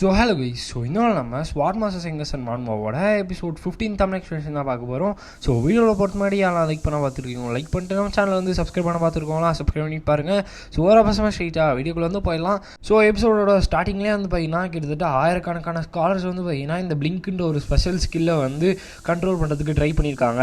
So hello guys, so இன்னும் நம்ம ஸ்வாட் மாஸ்டர்ஸ் எங்கஸ் அண்ட் மான்மாவோட எபிசோட் 15 தமிழ் எக்ஸ்பிளேஷன் தான் பார்க்க போகிறோம். ஸோ வீடியோவில் பொறுத்த மாதிரி யாரும் லைக் பண்ண பார்த்துருக்கீங்க, லைக் பண்ணிட்டு நம்ம சேனல் வந்து சப்ஸ்கிரைப் பண்ண பார்த்துருக்கோங்களா, சப்ஸ்கிரைப் பண்ணி பாருங்கள். ஸோ ஒரு பசங்க ஸ்ட்ரெயிட்டாக வீடியோக்குள்ளே வந்து போயிடலாம். ஸோ எபிசோடோட ஸ்டார்டிங்லேயே வந்து பார்த்தீங்கன்னா கிட்டத்தட்ட ஆயிரக்கணக்கான ஸ்காலர்ஸ் வந்து பார்த்தீங்கன்னா இந்த பிளிங்க்ன்ற ஒரு ஸ்பெஷல் ஸ்கில்லை வந்து கண்ட்ரோல் பண்ணுறதுக்கு ட்ரை பண்ணியிருக்காங்க.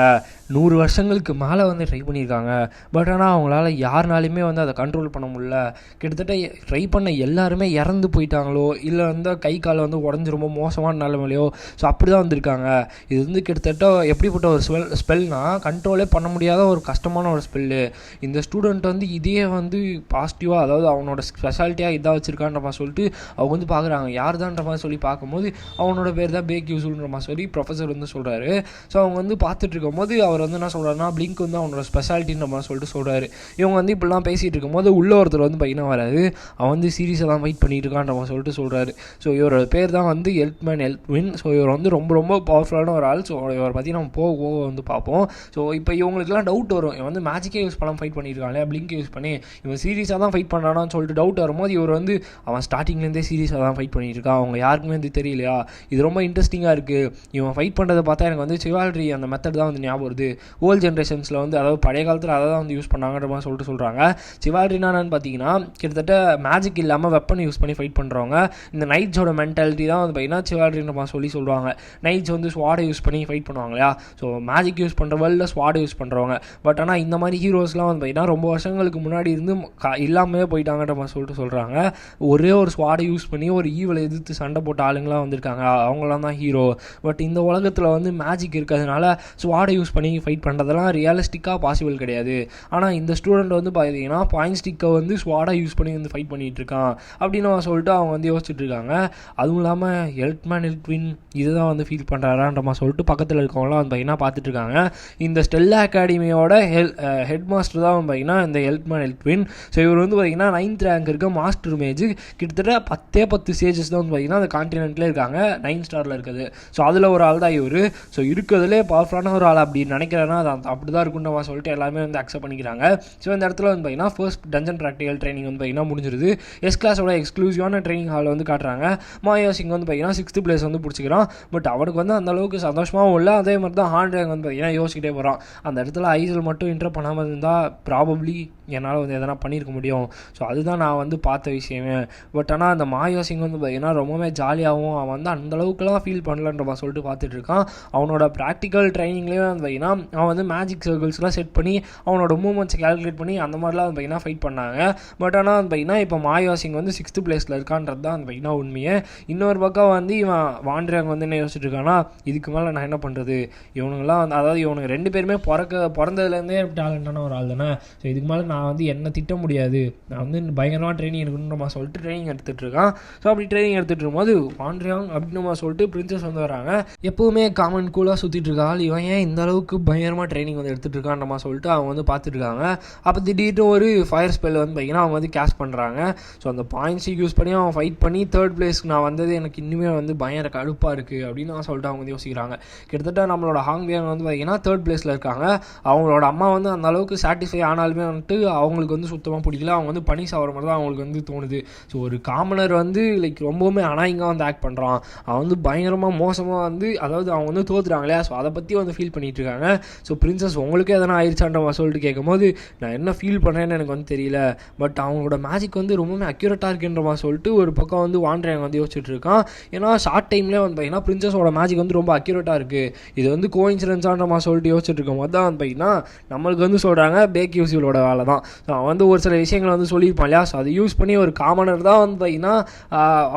100 வருஷங்களுக்கு மேலே வந்து ட்ரை பண்ணியிருக்காங்க. பட் ஆனால் அவங்களால யாருனாலுமே வந்து அதை கண்ட்ரோல் பண்ண முடியல. கிட்டத்தட்ட ட்ரை பண்ண எல்லாருமே இறந்து போயிட்டாங்களோ, இல்லை வந்து கை காலை வந்து உடஞ்சி ரொம்ப மோசமான நிலைமையிலையோ, ஸோ அப்படி தான் வந்திருக்காங்க. இது வந்து கிட்டத்தட்ட எப்படிப்பட்ட ஒரு ஸ்பெல்னால் கண்ட்ரோலே பண்ண முடியாத ஒரு கஷ்டமான ஒரு ஸ்பெல்லு. இந்த ஸ்டூடெண்ட் வந்து இதே வந்து பாசிட்டிவாக, அதாவது அவனோட ஸ்பெஷாலிட்டியாக இதாக வச்சுருக்கான்ற மாதிரி சொல்லிட்டு அவங்க வந்து பார்க்குறாங்க. யார் தான்ற மாதிரி சொல்லி பார்க்கும்போது அவனோட பேர் தான் பேக் யூஸ்ன்ற மாதிரி சொல்லி ப்ரொஃபஸர் வந்து சொல்கிறாரு. ஸோ அவங்க வந்து பார்த்துட்டு இருக்கும்போது அவர் வந்து என்ன சொல்கிறாருன்னா, பிளிங்க் வந்து அவனோட ஸ்பெஷாலிட்டின்ற மாதிரி சொல்லிட்டு சொல்கிறாரு. இவங்க வந்து இப்படிலாம் பேசிகிட்டு இருக்கும்போது உள்ள ஒருத்தர் வந்து பையனாக வராது. அவன் வந்து சீரியஸாக தான் வெயிட் பண்ணிட்டு இருக்கான்ற மாதிரி சொல்லிட்டு சொல்கிறாரு. ஸோ இவரோட பேர் தான் வந்து எல்ட்மேன் எல்ட்வின். ஸோ இவர் வந்து ரொம்ப ரொம்ப பவர்ஃபுல்லான ஒரு ஆள். ஸோ இவரை பற்றி நம்ம போக வந்து பார்ப்போம். ஸோ இப்போ இவங்களுக்குலாம் டவுட் வரும், இவன் வந்து மேஜிக்கே யூஸ் பண்ண ஃபைட் பண்ணியிருக்காங்க, பிளிங்க் யூஸ் பண்ணி இவன் சீரியஸாக தான் ஃபைட் பண்ணுறான்னு சொல்லிட்டு டவுட் வரும்போது இவர் வந்து அவன் ஸ்டார்டிங்லேருந்தே சீரியஸாக தான் ஃபைட் பண்ணியிருக்கான், அவங்க யாருக்குமே வந்து தெரியலையா. இது ரொம்ப இன்ட்ரெஸ்டிங்காக இருக்குது. இவன் ஃபைட் பண்ணுறதை பார்த்தா எனக்கு வந்து சிவால்ட்ரி அந்த மெத்தட் தான் வந்து ஞாபகம் வருது. ஓல்டு ஜென்ரேஷன்ஸில் வந்து, அதாவது பழைய காலத்தில் அதை தான் வந்து யூஸ் பண்ணாங்கன்ற மாதிரி சொல்லிட்டு சொல்கிறாங்க. சிவால்ட்ரினான்னு பார்த்தீங்கன்னா கிட்டத்தட்ட மேஜிக் இல்லாமல் வெப்பன் யூஸ் பண்ணி ஃபைட் பண்ணுறவங்க. இந்த நைட்ஸோட மென்டாலிட்டி தான் வந்து பார்த்தீங்கன்னா சிவால்ட்ரின்ற மாதிரி சொல்லுவாங்க. நைட்ஸ் வந்து ஸ்வாடை யூஸ் பண்ணி ஃபைட் பண்ணுவாங்க இல்லையா. ஸோ மேஜிக் யூஸ் பண்ணுற வேர்ல்டில் ஸ்வாடை யூஸ் பண்ணுறவங்க. பட் ஆனால் இந்த மாதிரி ஹீரோஸ்லாம் வந்து பார்த்தீங்கன்னா ரொம்ப வருஷங்களுக்கு முன்னாடி இருந்து இல்லாமலே போயிட்டாங்கன்ற மாதிரி சொல்லிட்டு சொல்கிறாங்க. ஒரே ஒரு ஸ்வாடை யூஸ் பண்ணி ஒரு ஈவலை எதிர்த்து சண்டை போட்ட ஆளுங்களாம் வந்திருக்காங்க, அவங்களாம் தான் ஹீரோ. பட் இந்த உலகத்தில் வந்து மேஜிக் இருக்கிறதுனால ஸ்வாடை யூஸ் பண்ணி ஃபைட் பண்ணுறதெல்லாம் ரியலிஸ்டிக்காக பாசிபிள் கிடையாது. ஆனால் இந்த ஸ்டூடெண்ட் வந்து பார்த்தீங்கன்னா பாயிண்ட் ஸ்டிக்கை வந்து ஸ்வாடை யூஸ் பண்ணி வந்து ஃபைட் பண்ணிகிட்டு இருக்கான் அப்படின்னு சொல்லிட்டு அவங்க வந்து யோசிச்சுட்டு இருக்காங்க. அதுவும் இல்லாமல் எல்ட்மேன் எல்ட்வின் இதுதான் வந்து ஃபீல் பண்ணுறாரான்ற மாதிரி சொல்லிட்டு பக்கத்தில் இருக்கவங்களாம் வந்து பார்த்தீங்கன்னா பார்த்துட்டு இருக்காங்க. இந்த ஸ்டெல்லா அகாடமியோட ஹெட் மாஸ்டர் தான் வந்து பார்த்தீங்கன்னா இந்த எல்ட்மேன் எல்ட்வின். ஸோ இவர் வந்து பார்த்தீங்கன்னா 9th ரேங்க் இருக்க மாஸ்டர் மேஜ். கிட்டத்தட்ட 10 ஸ்டேஜஸ் தான் வந்து பார்த்தீங்கன்னா அந்த கான்டினென்ட்லேயே இருக்காங்க, 9 ஸ்டாரில் இருக்குது. ஸோ அதில் ஒரு ஆள் தான் இவர். ஸோ இருக்கிறதுலே பவர்ஃபுல்லான ஒரு ஆள் அப்படின்னு நினைக்கிறேன்னா அது அப்படி தான் இருக்குன்ற மாதிரி சொல்லிட்டு எல்லாமே வந்து அக்செப்ட் பண்ணிக்கிறாங்க. ஸோ இந்த இடத்துல வந்து பார்த்தீங்கன்னா ஃபர்ஸ்ட் டஞ்சன் ப்ராக்டிக்கல் ட்ரைனிங் வந்து பார்த்தீங்கன்னா முடிஞ்சிருது. எஸ் கிளாஸோட எக்ஸ்க்ளூசிவான ட்ரைனிங் ஹால் வந்து காட்டுறாங்க. மாயா சிங் வந்து பார்த்தீங்கன்னா 6th பிளேஸ் வந்து பிடிச்சிக்கிறான். பட் அவனுக்கு வந்து அந்த அளவுக்கு சந்தோஷமாகவும் இல்லை. அதே மாதிரி தான் ஹார்ட் ரேங்க் வந்து பார்த்தீங்கன்னா யோசிக்கிட்டே போகிறான். அந்த இடத்துல ஐசல் மட்டும் இன்டர் பண்ணாமல் இருந்தால் ப்ராபப்ளி என்னால் வந்து எதனா பண்ணியிருக்க முடியும். ஸோ அதுதான் நான் வந்து பார்த்த விஷயமே. பட் ஆனால் அந்த மாயா சிங் வந்து பார்த்தீங்கன்னா ரொம்பவே ஜாலியாகவும் அவன் வந்து அந்தளவுக்குலாம் ஃபீல் பண்ணலன்ற மாதிரி சொல்லிட்டு பார்த்துட்டு இருக்கான். அவனோட ப்ராக்டிக்கல் ட்ரைனிங்லேயே வந்து பார்த்தீங்கன்னா அவன் வந்து மேஜிக் சர்க்கிள்ஸ்லாம் செட் பண்ணி அவனோட மூவ்மெண்ட்ஸை கால்குலேட் பண்ணி அந்த மாதிரிலாம் வந்து பார்த்தீங்கன்னா ஃபைட் பண்ணாங்க. பட் ஆனால் வந்து பார்த்தீங்கன்னா இப்போ மாயா சிங் வந்து 6th பிளேஸில் இருக்கான்றது தான் வந்து பார்த்தீங்கன்னா உண்மையே. இன்னொரு பக்கம் வந்து இவன் வாண்டராங்க வந்து என்ன யோசிச்சுட்டு இருக்கான்னா, இதுக்கு மேலே நான் என்ன பண்ணுறது, இவனுங்களாம் வந்து, அதாவது இவனுங்க 2 பேருமே பிறந்ததுலேருந்தே டேலண்டான ஒரு ஆள் தானே. ஸோ இதுக்கு மேலே நான் வந்து என்ன திட்ட முடியாது, நான் வந்து பயங்கரமாக ட்ரைனிங் எடுக்கணுமா சொல்லிட்டு ட்ரைனிங் எடுத்துகிட்டு இருக்கான். ஸோ அப்படி ட்ரைனிங் எடுத்துகிட்டு இருக்கும்போது வாண்டராங் அப்படின்னு சொல்லிட்டு பிரின்சஸ் வந்து வராங்க. எப்போவுமே காமன் கூலாக சுற்றிட்டு இருக்காள், இவன் ஏன் இந்த அளவுக்கு பயங்கரமாக ட்ரைனிங் வந்து எடுத்துகிட்டு இருக்கான்ற மாதிரி சொல்லிட்டு அவங்க வந்து பார்த்துட்டு இருக்காங்க. அப்போ திடீர்னு ஒரு ஃபயர் ஸ்பெல் வந்து பார்த்தீங்கன்னா அவங்க வந்து கேஷ் பண்ணுறாங்க. ஸோ அந்த பாயிண்ட்ஸ் யூஸ் பண்ணி அவன் ஃபைட் பண்ணி 3rd பிளேஸ்க்கு நான் வந்தது எனக்கு இன்னுமே வந்து பயங்கர கடுப்பாக இருக்குது அப்படின்னு நான் சொல்லிட்டு அவங்க வந்து யோசிக்கிறாங்க. கிட்டத்தட்ட நம்மளோட ஹாங்பியாங் வந்து பார்த்தீங்கன்னா 3rd பிளேஸில் இருக்காங்க. அவங்களோட அம்மா வந்து அந்த அளவுக்கு சாட்டிஸ்ஃபை ஆனாலுமே வந்துட்டு அவங்களுக்கு வந்து சுத்தமாக பிடிக்கல. அவங்க வந்து பனி சாவர மாதிரி தான் அவங்களுக்கு வந்து தோணுது. ஸோ ஒரு காமனர் வந்து லைக் ரொம்பவுமே அனாயிங்காக வந்து ஆக்ட் பண்ணுறான். அவன் வந்து பயங்கரமாக மோசமாக வந்து, அதாவது அவங்க வந்து தோத்துறாங்க இல்லையா. ஸோ அதை பற்றி வந்து ஃபீல் பண்ணிட்டு இருக்காங்க. ஸோ பிரின்சஸ் உங்களுக்கு எதனா ஆயிடுச்சான்ற சொல்லிட்டு கேட்கும்போது நான் என்ன ஃபீல் பண்ணுறேன்னு எனக்கு வந்து தெரியல, பட் அவங்களோட மேஜிக் வந்து ரொம்பவுமே அக்யூரேட்டாக இருக்குன்ற மாதிரி சொல்லிட்டு ஒரு பக்கம் வந்து வாண்டராங்க வந்து யோசிச்சுட்டு இருக்கான். ஏன்னா ஷார்ட் டைம்லேயே வந்து பார்த்தீங்கன்னா பிரின்சஸோட மேஜிக் வந்து ரொம்ப அக்யூரேட்டாக இருக்குது, இது வந்து கோஇன்சிடென்ஸான்ற மாதிரி சொல்லிட்டு யோசிச்சுட்டு இருக்கும் போது தான் வந்து பார்த்தீங்கன்னா நம்மளுக்கு வந்து சொல்கிறாங்க பேக் யூஸியோட வேலை தான். ஸோ அவன் வந்து ஒரு சில விஷயங்களை வந்து சொல்லியிருப்பான் இல்லையா. ஸோ அதை யூஸ் பண்ணி ஒரு காமனர் தான் வந்து பார்த்தீங்கன்னா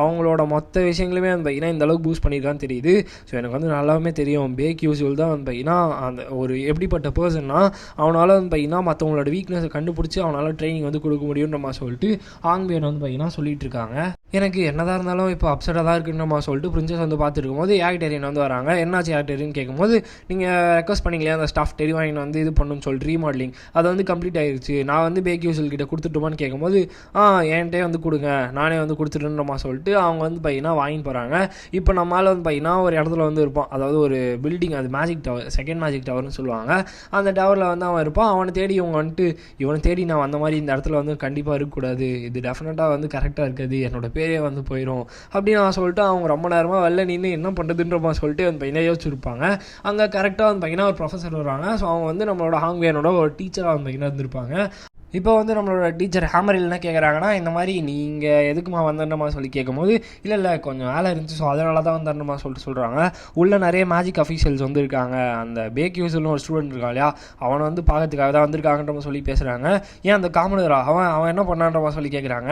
அவங்களோட மொத்த விஷயங்களுமே வந்து பார்த்தீங்கன்னா இந்த அளவுக்கு பூஸ்ட் பண்ணியிருக்கான்னு தெரியுது. ஸோ எனக்கு வந்து நல்லாவே தெரியும் பேக் யூஸியல் தான் வந்து பார்த்தீங்கன்னா அந்த ஒரு எப்படிப்பட்ட பர்சன்னா அவனால் வந்து பார்த்தீங்கன்னா மற்றவங்களோட வீக்னஸை கண்டுபிடிச்சி அவனால் ட்ரைனிங் வந்து கொடுக்க முடியுன்ற மாதிரி சொல்லிட்டு ஆங்பியன் வந்து பார்த்தீங்கன்னா சொல்லிட்டு இருக்காங்க. எனக்கு என்னதான் இருந்தாலும் இப்போ அப்செட்டாக தான் இருக்குன்ற மாதிரி சொல்லிட்டு பிரின்சஸ் வந்து பார்த்துருக்கும் போது ஆக்டேரியன் வந்து வராங்க. என்னாச்சு ஆக்டேரியன் கேட்கும்போது, நீங்கள் ரெக்வஸ்ட் பண்ணிங்களே அந்த ஸ்டாஃப் டெரி வாங்கின்னு வந்து இது பண்ணணும்னு சொல்லிட்டு ரீமாடலிங் அதை வந்து கம்ப்ளீட் ஆகிடுச்சு, நான் வந்து பேக்யூசல் கிட்ட கொடுத்துட்டோமான்னு கேட்கும்போது என்கிட்டே வந்து கொடுங்க, நானே வந்து கொடுத்துட்டுன்றமா சொல்லிட்டு அவங்க வந்து பார்த்தீங்கன்னா வாங்கிட்டு போகிறாங்க. இப்போ நம்மளால் வந்து பார்த்தீங்கன்னா ஒரு இடத்துல வந்து இருப்பான், அதாவது ஒரு பில்டிங், அது மேஜிக் டவர், செகண்ட் மேஜிக் டவர்னு சொல்லுவாங்க. அந்த டவரில் வந்து அவன் இருப்பான். அவனை தேடி இவங்க வந்துட்டு இவனை தேடி நான் வந்த மாதிரி இந்த இடத்துல வந்து கண்டிப்பாக இருக்கக்கூடாது, இது டெஃபினட்டாக வந்து கரெக்டாக இருக்காது, என்னோட பேரே வந்து போயிடும் அப்படின்னு நான் சொல்லிட்டு அவங்க ரொம்ப நேரமாக வெளில நின்று என்ன பண்ணுறதுன்றமா சொல்லிட்டு வந்து பையனை யோசிச்சிருப்பாங்க. அங்கே கரெக்டாக வந்து பார்த்தீங்கன்னா ஒரு ப்ரொஃபஸர் வருவாங்க. ஸோ அவங்க வந்து நம்மளோட ஹாங்வேனோட ஒரு டீச்சராக வந்து பார்த்தீங்கன்னா இருந்திருப்பாங்க. இப்போ வந்து நம்மளோட டீச்சர் ஹேமரில் என்ன கேட்குறாங்கன்னா, இந்த மாதிரி நீங்கள் எதுக்குமா வந்தேன்றமா சொல்லி கேட்கும்போது, இல்லை கொஞ்சம் வேலை இருந்துச்சு, ஸோ அதனால தான் வந்தேன்றமா சொல்லிட்டு சொல்கிறாங்க. உள்ளே நிறைய மேஜிக் அஃபீஷியல்ஸ் வந்து இருக்காங்க, அந்த பேக்யூசல்னு ஒரு ஸ்டூடெண்ட் இருக்கான் இல்லையா, அவனை வந்து பார்க்கறதுக்காக தான் வந்திருக்காங்கன்ற சொல்லி பேசுகிறாங்க. ஏன் அந்த காமெடிரா அவன் என்ன பண்ணான்றமா சொல்லி கேட்குறாங்க.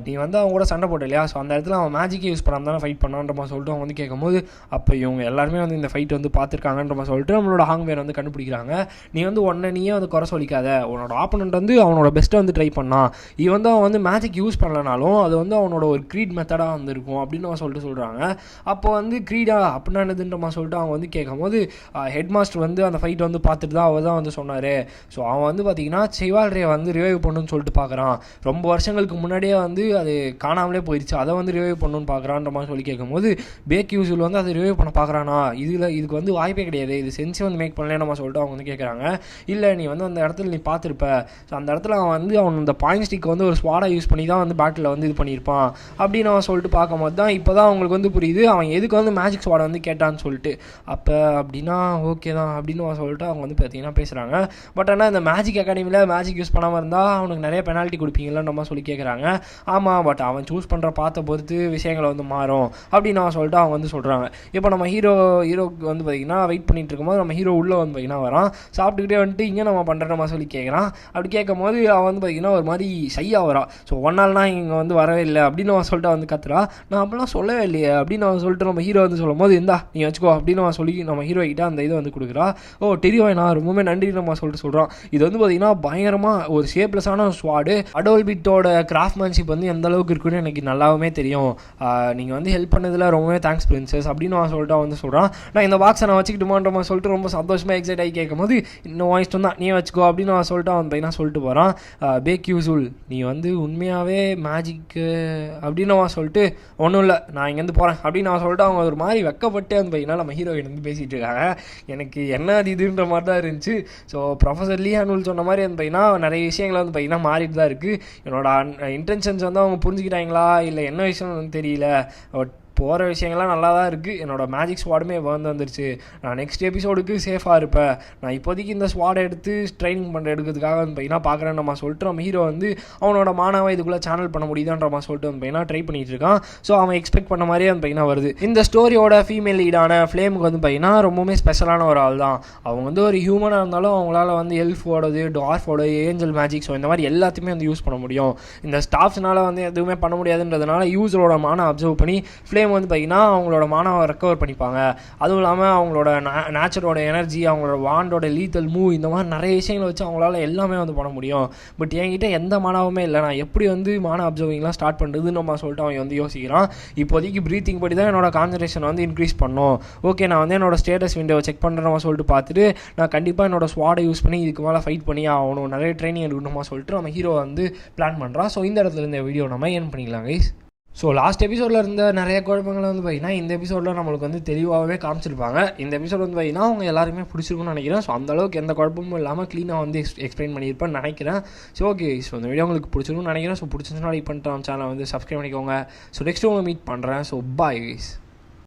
நீ வந்து அவங்க கூட சண்டை போட்ட இல்லையா, ஸோ அந்த இடத்துல அவன் மேஜிக்கே யூஸ் பண்ணாமல் தானே ஃபைட் பண்ணான்றமா சொல்லிட்டு அவங்க வந்து கேட்கும்போது, அப்போ இவங்க எல்லாருமே வந்து இந்த ஃபைட் வந்து பார்த்துருக்காங்கன்றமா சொல்லிட்டு நம்மளோட ஹாங்வேன் வந்து கண்டுபிடிக்கிறாங்க. நீ வந்து நீயே வந்து குறை சொல்லிக்காத, உன்னோட ஆப்போனண்ட் வந்து அவனோட பெஸ்ட்டை வந்து ட்ரை பண்ணான், வந்து அவன் வந்து மேஜிக் யூஸ் பண்ணலனாலும் அது வந்து அவனோட ஒரு க்ரீட் மெத்தடாக வந்து இருக்கும் அப்படின்னு அவன் சொல்லிட்டு சொல்கிறாங்க. அப்போ வந்து க்ரீடா அப்படின்னா என்னதுன்றமா சொல்லிட்டு அவங்க வந்து கேட்கும்போது, ஹெட் மாஸ்டர் வந்து அந்த ஃபைட் வந்து பார்த்துட்டு தான் அவர் தான் வந்து சொன்னார். ஸோ அவன் வந்து பார்த்தீங்கன்னா சிவால்ரே வந்து ரிவைவ் பண்ணுன்னு சொல்லிட்டு பார்க்குறான், ரொம்ப வருஷங்களுக்கு முன்னாடியே வந்து அது காணாமலே போயிடுச்சு, அதை வந்து ரிவைவ் பண்ணணும்னு பார்க்குறான்ற மாதிரி சொல்லி கேட்கும்போது, பேக்யூசல் வந்து அதை ரிவைவ் பண்ண பார்க்குறானா, இதுக்கு வந்து வாய்ப்பே கிடையாது, இது சென்சி வந்து மேக் பண்ணல நம்ம சொல்லிட்டு அவங்க வந்து கேட்குறாங்க. இல்லை நீ வந்து அந்த இடத்துல நீ பார்த்துருப்ப, ஸோ அந்த இடத்துல அவன் வந்து அவன் அந்த பாயிண்ட் ஸ்டிக் வந்து ஒரு ஸ்வாடை யூஸ் பண்ணி தான் வந்து பேட்டில் வந்து இது பண்ணியிருப்பான் அப்படின்னு அவன் சொல்லிட்டு பார்க்கும்போது தான் இப்போ தான் அவங்களுக்கு வந்து புரியுது அவன் எதுக்கு வந்து மேஜிக் ஸ்வாடை வந்து கேட்டான்னு சொல்லிட்டு. அப்போ அப்படின்னா ஓகே தான் அப்படின்னு அவன் சொல்லிட்டு அவங்க வந்து பார்த்தீங்கன்னா பேசுகிறாங்க. பட் ஆனால் இந்த மேஜிக் அகாடமியில் மேஜிக் யூஸ் பண்ணாமல் இருந்தால் அவனுக்கு நிறைய பெனால்ட்டி கொடுப்பீங்களான்னு நம்ம சொல்லி கேட்குறாங்க. ஆமாம், பட் அவன் சூஸ் பண்ணுற பார்த்த பொறுத்து விஷயங்களை வந்து மாறும் அப்படின்னு அவன் சொல்லிட்டு அவங்க வந்து சொல்கிறாங்க. இப்போ நம்ம ஹீரோக்கு வந்து பார்த்திங்கன்னா வெயிட் பண்ணிட்டு இருக்கும்போது நம்ம ஹீரோ உள்ளே வந்து பார்த்திங்கன்னா வரான், சாப்பிட்டுக்கிட்டே வந்துட்டு இங்கே நம்ம பண்ணுறோமா சொல்லி கேட்குறான். அப்படி கேட்கும் போது அவன் வந்து பார்த்திங்கன்னா ஒரு மாதிரி ஷையாக வரா. ஸோ ஒன் நாள்னா இங்கே வந்து வரவே இல்லை அப்படின்னு அவன் சொல்லிட்டு வந்து கத்துறா. நான் அப்படிலாம் சொல்லவே இல்லையே அப்படின்னு அவன் சொல்லிட்டு நம்ம ஹீரோ வந்து சொல்லும் போது, இந்தா நீ வச்சுக்கோ அப்படின்னு அவன் சொல்லி நம்ம ஹீரோ கிட்ட அந்த இதை வந்து கொடுக்குறா. தெரியும் நான் ரொம்பவே நன்றி நம்ம சொல்லிட்டு சொல்கிறான். இது வந்து பார்த்திங்கன்னா பயங்கரமாக ஒரு ஷேப்லெஸ்ஸான ஸ்வாடு, அடோல்பிட்டோட கிராஃப்ட்மேன்ஷிப் வந்து எந்த அளவுக்கு இருக்குன்னு எனக்கு நல்லாவே தெரியும், நீங்கள் வந்து ஹெல்ப் பண்ணதில் ரொம்பவே தேங்க்ஸ் பிரின்சஸ் அப்படின்னு அவன் சொல்லிட்டு அவன் வந்து சொல்கிறான். நான் இந்த பாக்ஸை நான் வச்சுக்கிட்டுமான்ற மாதிரி சொல்லிட்டு ரொம்ப சந்தோஷமாக எக்ஸைட் ஆகி கேட்கும் போது, இன்னும் இஷ்டம் தான் நீ வச்சுக்கோ அப்படின்னு அவன் சொல்லிட்டு அவன் பையனா சொல்லிட்டு போகிறான். பேக்யூசல் நீ வந்து உண்மையாகவே மேஜிக்கு அப்படின்னு அவன் சொல்லிட்டு, ஒன்றும் இல்லை நான் இங்கேருந்து போகிறேன் அப்படின்னு அவன் சொல்லிட்டு அவங்க ஒரு மாதிரி வெக்கப்பட்டு அந்த பையனா நம்ம ஹீரோயின் வந்து பேசிகிட்டு இருக்காங்க. எனக்கு என்ன அது இதுன்ற மாதிரி தான் இருந்துச்சு. ஸோ ப்ரொஃபஸர் லீ ஹானுல் சொன்ன மாதிரி அந்த பையனா நிறைய விஷயங்கள் வந்து பையனா மாறிட்டு தான் இருக்குது. என்னோட இன்டென்ஷன்ஸ் வந்து அவங்க புரிஞ்சுக்கிட்டாங்களா இல்லை என்ன விஷயம்னு வந்து தெரியல, போகிற விஷயங்கள்லாம் நல்லா தான் இருக்குது. என்னோடய மேஜிக் ஸ்வாடுமே வந்துருச்சு, நான் நெக்ஸ்ட் எபிசோடுக்கு சேஃபாக இருப்பேன், நான் இப்போதைக்கு இந்த ஸ்வாடை எடுத்து ட்ரைனிங் பண்ணுற எடுக்கிறதுக்காக வந்து பையனா பார்க்குறேன் நம்ம சொல்லிட்டு நம்ம ஹீரோ வந்து அவனோட மாணவ இதுக்குள்ளே சேனல் பண்ண முடியுதான்ற மாதிரி சொல்லிட்டு வந்து பையனா ட்ரை பண்ணிகிட்டு இருக்கான். ஸோ அவன் எக்ஸ்பெக்ட் பண்ண மாதிரியே அந்த பையனா வருது. இந்த ஸ்டோரியோட ஃபீமேல் லீடான ஃப்ளேமுக்கு வந்து பையனா ரொம்பவுமே ஸ்பெஷலான ஒரு ஆள் தான். அவங்க வந்து ஒரு ஹியூமனாக இருந்தாலும் அவங்களால வந்து எல்ஃபோடது, டார்ஃபோட, ஏஞ்சல் மேஜிக், ஸோ இந்த மாதிரி எல்லாத்தையுமே வந்து யூஸ் பண்ண முடியும். இந்த ஸ்டாஃப்ஸ்னால வந்து எதுவுமே பண்ண முடியாதுன்றதுனால யூஸரோட மானை அப்சர்வ் பண்ணி வந்து பார்த்தீங்கன்னா அவங்களோட மானவை ரெக்கவர் பண்ணிப்பாங்க. அதுவும் இல்லாமல் அவங்களோட நேச்சரோட எனர்ஜி, அவங்களோட வாண்டோட லீத்தல் மூவ், இந்த மாதிரி நிறைய விஷயங்களை வச்சு அவங்களால எல்லாமே வந்து பண்ண முடியும். பட் என்கிட்ட எந்த மானாவுமே இல்லை, நான் எப்படி வந்து மான அப்சர்விங்லாம் ஸ்டார்ட் பண்ணுறதுன்னு நம்ம சொல்லிட்டு அவன் வந்து யோசிக்கிறான். இப்போதைக்கு ப்ரீத்திங் படி தான் என்னோட கான்சன்ட்ரேஷன் வந்து இன்க்ரீஸ் பண்ணோம். ஓகே நான் வந்து என்னோட ஸ்டேட்டஸ் விண்டோவை செக் பண்ணுறேன் சொல்லிட்டு பார்த்துட்டு நான் கண்டிப்பாக என்னோட ஸ்வாடை யூஸ் பண்ணி இதுக்கு மேலே ஃபைட் பண்ணி ஆகணும், நிறைய ட்ரைனிங் எடுக்கணுமா சொல்லிட்டு நம்ம ஹீரோ வந்து பிளான் பண்ணுறான். ஸோ இந்த இடத்துல இந்த வீடியோ நம்ம ஏன் பண்ணிக்கலாம் கைஸ். ஸோ லாஸ்ட் எபிசோடில் இருந்த நிறைய குழப்பங்களை வந்து பார்த்தீங்கன்னா இந்த எபிசோடில் நம்மளுக்கு வந்து தெளிவாகவே காமிச்சிருப்பாங்க. இந்த எபிசோட் வந்து பார்த்தீங்கன்னா அவங்க எல்லாருமே பிடிச்சிருக்குன்னு நினைக்கிறேன். ஸோ அந்தளவுக்கு எந்த குழப்பமும் இல்லாமல் க்ளீனாக வந்து எக்ஸ்பிளைன் பண்ணியிருப்பேன்னு நினைக்கிறேன். ஸோ ஓகே, ஸோ இந்த வீடியோ உங்களுக்கு பிடிச்சிருக்குன்னு நினைக்கிறேன். ஸோ பிடிச்சிருந்துச்சுன்னா லைக் பண்ணிட்டு சேனலை வந்து சப்ஸ்கிரைப் பண்ணிக்கோங்க. ஸோ நெக்ஸ்ட்டு உங்களை மீட் பண்ணுறேன். So bye guys.